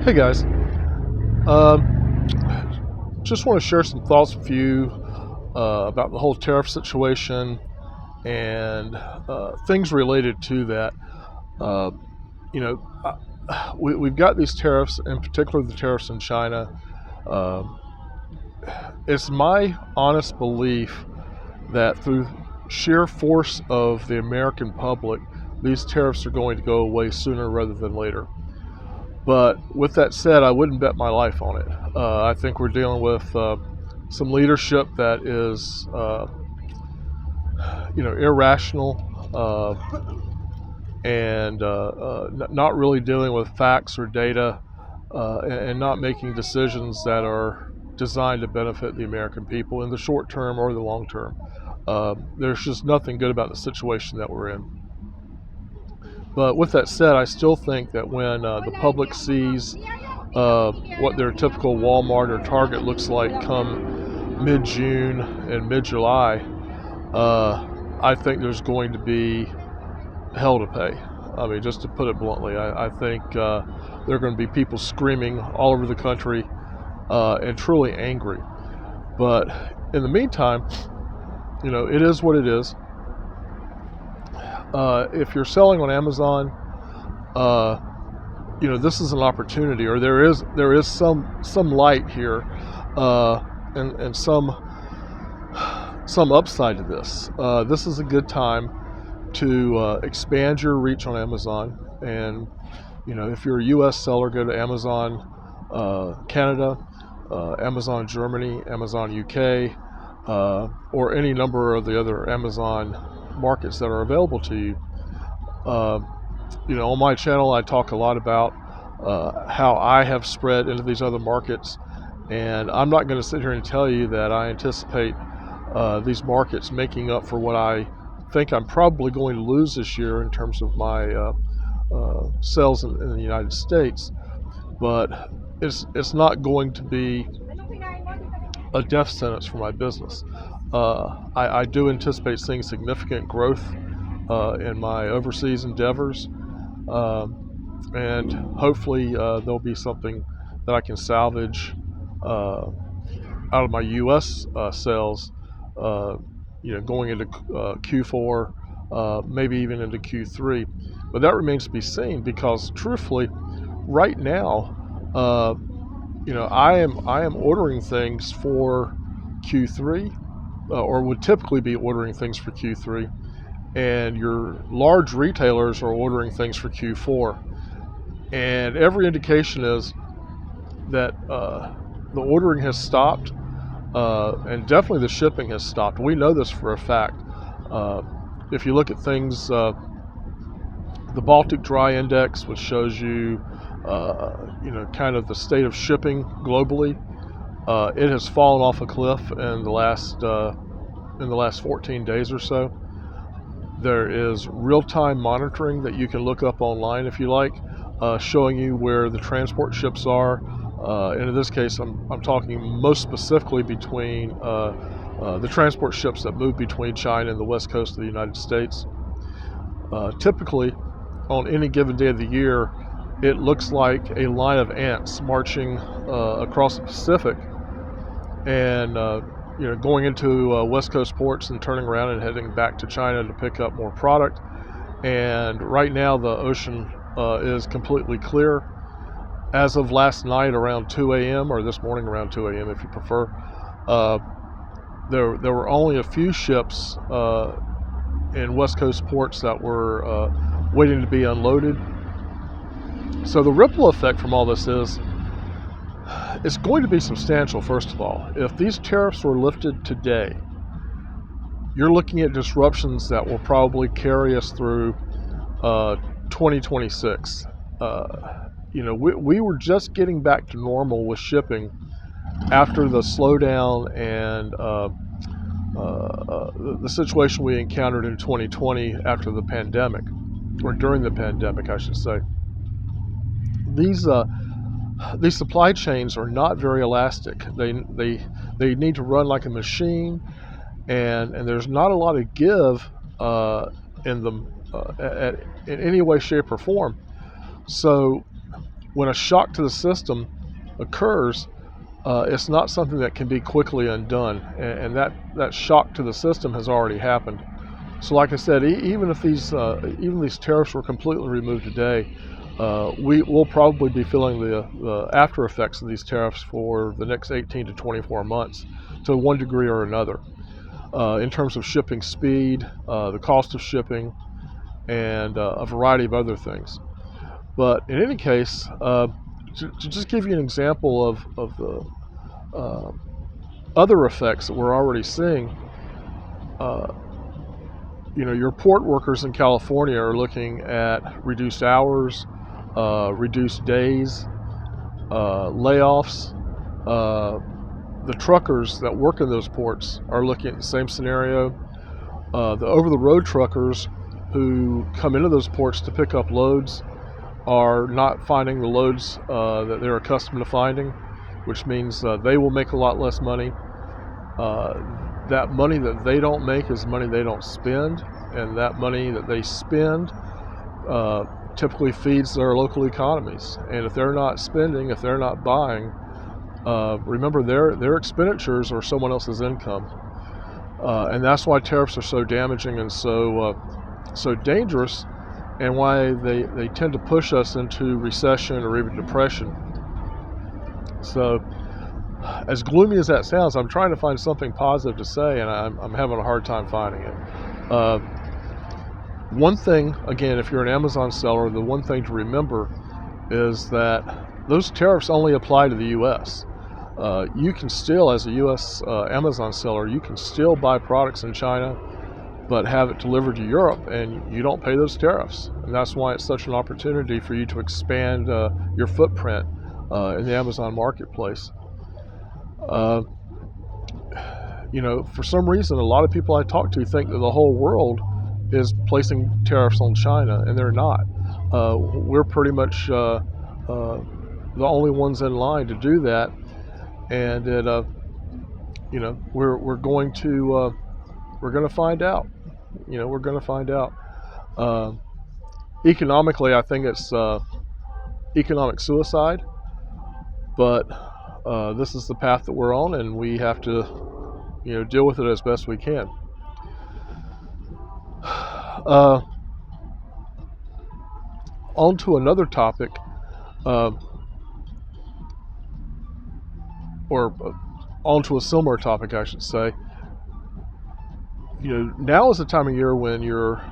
Hey guys, um, just want to share some thoughts with you about the whole tariff situation and things related to that. Uh, you know, we've got these tariffs, in particular the tariffs in China. Uh, it's my honest belief that through sheer force of the American public, these tariffs are going to go away sooner rather than later. But with that said, I wouldn't bet my life on it. I think we're dealing with some leadership that is, irrational and not really dealing with facts or data, and not making decisions that are designed to benefit the American people in the short term or the long term. There's just nothing good about the situation that we're in. But with that said, I still think that when the public sees what their typical Walmart or Target looks like come mid-June and mid-July, I think there's going to be hell to pay. I mean, just to put it bluntly, I think there are going to be people screaming all over the country and truly angry. But in the meantime, it is what it is. If you're selling on Amazon, this is an opportunity, or there is some light here, and some upside to this. This is a good time to expand your reach on Amazon, and if you're a U.S. seller, go to Amazon Canada, Amazon Germany, Amazon UK, or any number of the other Amazon markets that are available to you. On my channel, I talk a lot about how I have spread into these other markets, and I'm not going to sit here and tell you that I anticipate these markets making up for what I think I'm probably going to lose this year in terms of my sales in the United States. But it's not going to be a death sentence for my business. I do anticipate seeing significant growth in my overseas endeavors, and hopefully there'll be something that I can salvage out of my U.S. Sales, going into Q4, maybe even into Q3. But that remains to be seen, because truthfully, right now, I am ordering things for Q3, or would typically be ordering things for Q3, and your large retailers are ordering things for Q4. And every indication is that the ordering has stopped, and definitely the shipping has stopped. We know this for a fact. If you look at things, the Baltic Dry Index, which shows you, kind of the state of shipping globally, it has fallen off a cliff in the last 14 days or so. There is real-time monitoring that you can look up online if you like, showing you where the transport ships are. And in this case, I'm talking most specifically between the transport ships that move between China and the west coast of the United States. Typically, on any given day of the year, it looks like a line of ants marching across the Pacific, and going into West Coast ports and turning around and heading back to China to pick up more product. And right now the ocean is completely clear. As of last night around 2 a.m., or this morning around 2 a.m. if you prefer, there were only a few ships in West Coast ports that were waiting to be unloaded. So the ripple effect from all this is, it's going to be substantial. First of all, if these tariffs were lifted today, you're looking at disruptions that will probably carry us through 2026. We were just getting back to normal with shipping after the slowdown and the situation we encountered in 2020 after the pandemic, or during the pandemic, I should say. These supply chains are not very elastic. They need to run like a machine, and there's not a lot of give in them in any way, shape, or form. So when a shock to the system occurs, it's not something that can be quickly undone, and that shock to the system has already happened. So, like I said, even if these tariffs were completely removed today, we'll probably be feeling the after effects of these tariffs for the next 18 to 24 months, to one degree or another, in terms of shipping speed, the cost of shipping, and a variety of other things. But in any case, to just give you an example of the other effects that we're already seeing, uh, your port workers in California are looking at reduced hours, reduced days, layoffs. The truckers that work in those ports are looking at the same scenario. The over-the-road truckers who come into those ports to pick up loads are not finding the loads that they're accustomed to finding, which means they will make a lot less money. That money that they don't make is money they don't spend, and that money that they spend typically feeds their local economies. And if they're not spending, if they're not buying, remember their expenditures are someone else's income, and that's why tariffs are so damaging and so dangerous, and why they tend to push us into recession or even depression. So, as gloomy as that sounds, I'm trying to find something positive to say, and I'm having a hard time finding it. One thing, again, if you're an Amazon seller, the one thing to remember is that those tariffs only apply to the U.S. You can still, as a U.S. Amazon seller, you can still buy products in China, but have it delivered to Europe, and you don't pay those tariffs. And that's why it's such an opportunity for you to expand your footprint in the Amazon marketplace. For some reason, a lot of people I talk to think that the whole world is placing tariffs on China, and they're not. We're pretty much the only ones in line to do that, and we're going to find out. We're going to find out. Economically, I think it's economic suicide, but this is the path that we're on, and we have to deal with it as best we can. On to another topic, or on to a similar topic, I should say. Now is the time of year when your